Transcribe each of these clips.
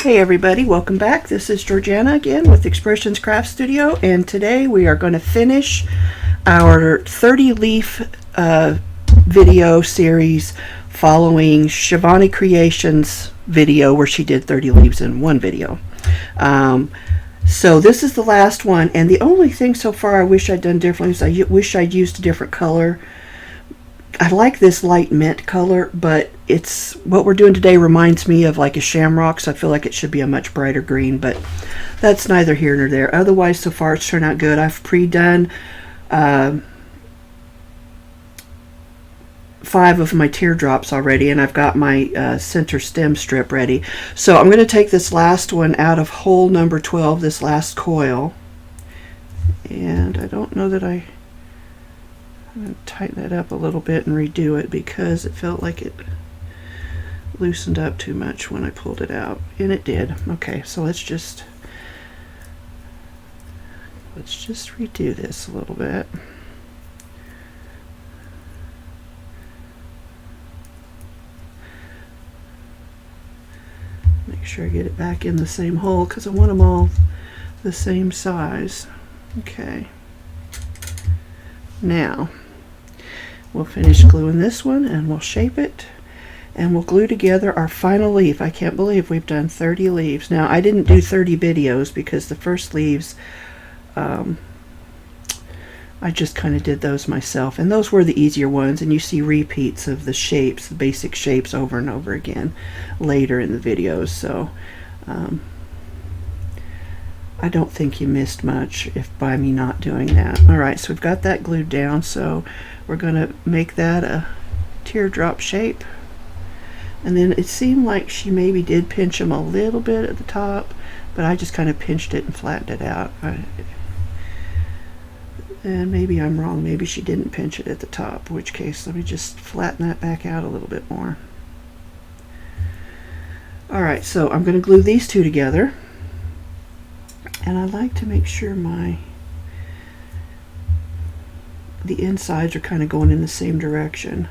Hey everybody, welcome back. This is Georgiana again with Expressions Craft Studio, and today we are going to finish our 30 leaf video series following Shivani Creations video where she did 30 leaves in one video. So this is the last one, and the only thing so far I wish I'd done differently is I wish I'd used a different color. I like this light mint color, but it's what we're doing today reminds me of like a shamrock, so I feel like it should be a much brighter green, but that's neither here nor there. Otherwise, so far it's turned out good. I've pre-done 5 of my teardrops already, and I've got my center stem strip ready. So I'm going to take this last one out of hole number 12, this last coil, and I don't know that I'm going to tighten that up a little bit and redo it because it felt like it loosened up too much when I pulled it out, and it did. Okay, so let's just redo this a little bit. Make sure I get it back in the same hole because I want them all the same size. Okay. Now, we'll finish gluing this one and we'll shape it and we'll glue together our final leaf. I can't believe we've done 30 leaves. Now, I didn't do 30 videos because the first leaves, I just kind of did those myself, and those were the easier ones, and you see repeats of the shapes, the basic shapes over and over again later in the videos, so I don't think you missed much by me not doing that. Alright, so we've got that glued down, so we're going to make that a teardrop shape. And then it seemed like she maybe did pinch them a little bit at the top, but I just kind of pinched it and flattened it out. And maybe I'm wrong, maybe she didn't pinch it at the top, in which case let me just flatten that back out a little bit more. Alright, so I'm going to glue these two together. And I like to make sure the insides are kind of going in the same direction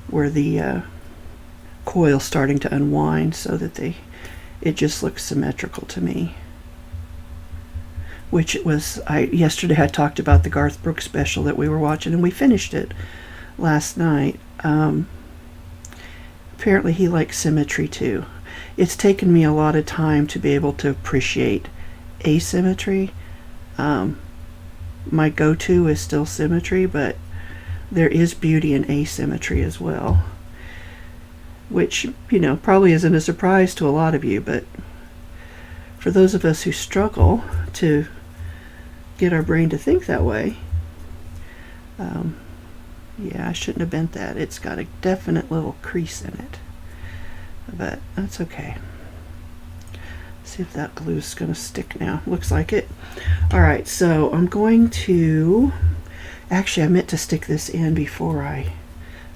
where the coil's starting to unwind, so that it just looks symmetrical to me. Which it was, yesterday I talked about the Garth Brooks special that we were watching, and we finished it last night. Apparently he likes symmetry too. It's taken me a lot of time to be able to appreciate asymmetry. My go-to is still symmetry, but there is beauty in asymmetry as well, which, you know, probably isn't a surprise to a lot of you, but for those of us who struggle to get our brain to think that way, yeah, I shouldn't have bent that. It's got a definite little crease in it, but that's okay. See if that glue is going to stick now. Looks like it. Alright, so I'm going to, actually I meant to stick this in before I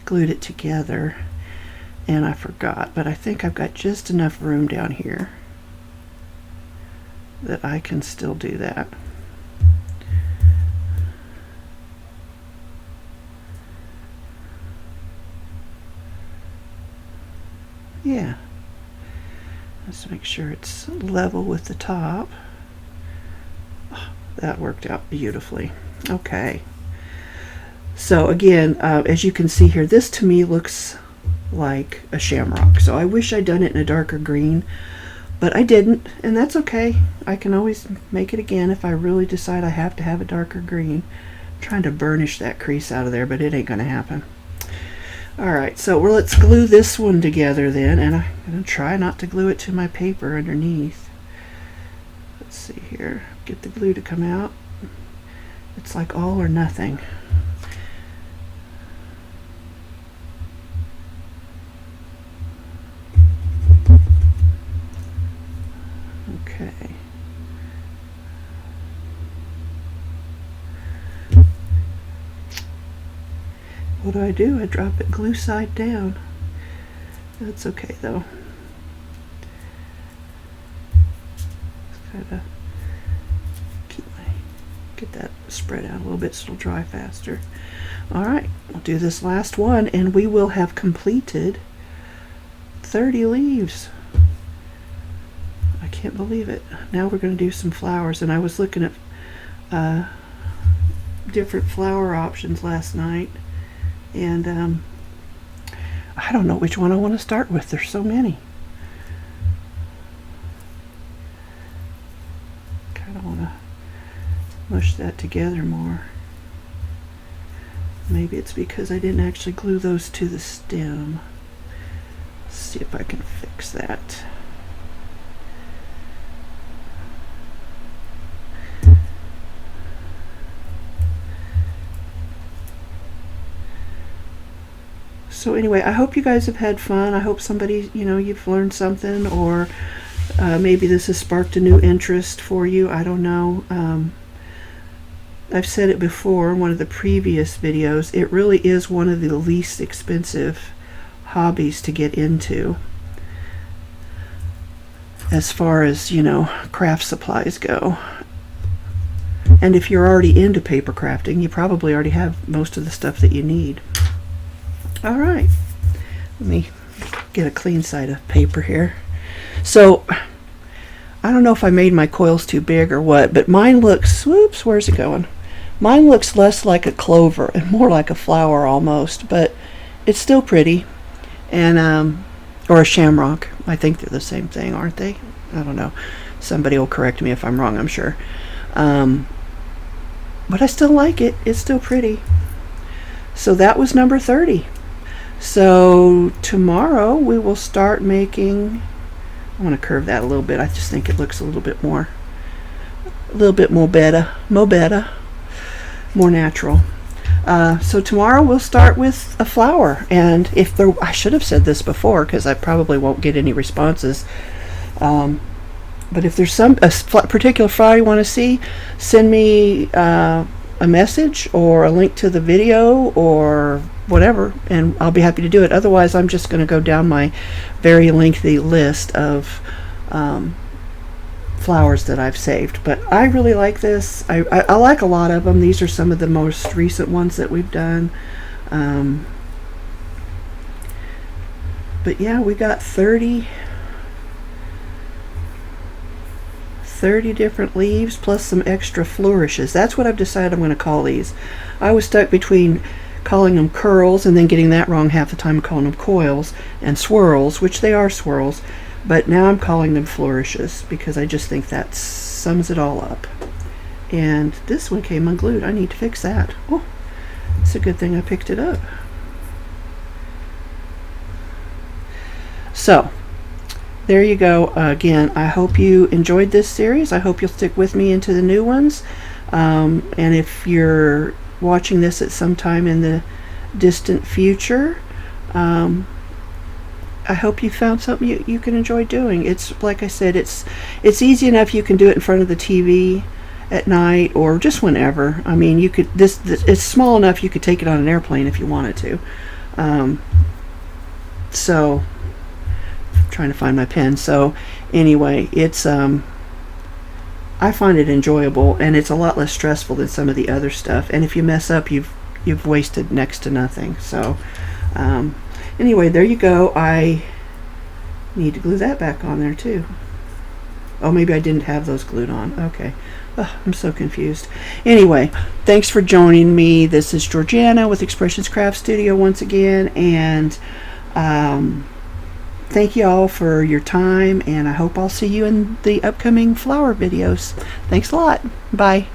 glued it together, and I forgot, but I think I've got just enough room down here that I can still do that. Yeah. Let's make sure it's level with the top. Oh, that worked out beautifully. Okay. So again, as you can see here, this to me looks like a shamrock. So I wish I'd done it in a darker green, but I didn't, and that's okay. I can always make it again if I really decide I have to have a darker green. I'm trying to burnish that crease out of there, but it ain't gonna happen. Alright, so let's glue this one together then, and I'm going to try not to glue it to my paper underneath. Let's see here, get the glue to come out. It's like all or nothing. Okay. What do? I drop it glue side down. That's okay though. Just gotta get that spread out a little bit so it'll dry faster. Alright, we'll do this last one and we will have completed 30 leaves. can't believe it. Now we're going to do some flowers, and I was looking at different flower options last night, and I don't know which one I want to start with. There's so many. Kind of want to mush that together more. Maybe it's because I didn't actually glue those to the stem. Let's see if I can fix that. So anyway, I hope you guys have had fun. I hope somebody, you've learned something, or maybe this has sparked a new interest for you. I don't know. I've said it before in one of the previous videos. It really is one of the least expensive hobbies to get into as far as, craft supplies go. And if you're already into paper crafting, you probably already have most of the stuff that you need. All right, let me get a clean side of paper here. So I don't know if I made my coils too big or what, but mine looks, whoops, where's it going? Mine looks less like a clover and more like a flower almost, but it's still pretty. And or a shamrock. I think they're the same thing, aren't they? I don't know. Somebody will correct me if I'm wrong, I'm sure. But I still like it. It's still pretty. So that was number 30. So tomorrow we will start making, I want to curve that a little bit. I just think it looks a little bit more better, more natural. So tomorrow we'll start with a flower, and if there, I should have said this before because I probably won't get any responses, but if there's a particular flower you want to see, send me a message or a link to the video or whatever, and I'll be happy to do it. Otherwise, I'm just going to go down my very lengthy list of flowers that I've saved. But I really like this. I like a lot of them. These are some of the most recent ones that we've done. But yeah, we got 30 different leaves plus some extra flourishes. That's what I've decided I'm going to call these. I was stuck between calling them curls and then getting that wrong half the time, calling them coils, and swirls, which they are swirls, but now I'm calling them flourishes because I just think that sums it all up. And this one came unglued. I need to fix that. Oh, it's a good thing I picked it up. So there you go. Again, I hope you enjoyed this series. I hope you'll stick with me into the new ones. And if you're watching this at some time in the distant future, I hope you found something you can enjoy doing. It's like I said, it's easy enough. You can do it in front of the TV at night or just whenever. I mean, you could this it's small enough you could take it on an airplane if you wanted to. So I'm trying to find my pen. So anyway, it's I find it enjoyable, and it's a lot less stressful than some of the other stuff. And if you mess up, you've wasted next to nothing. So anyway, there you go. I need to glue that back on there too. Oh, maybe I didn't have those glued on. Okay. I'm so confused. Anyway, thanks for joining me. This is Georgiana with Expressions Craft Studio once again, and thank you all for your time, and I hope I'll see you in the upcoming flower videos. Thanks a lot. Bye.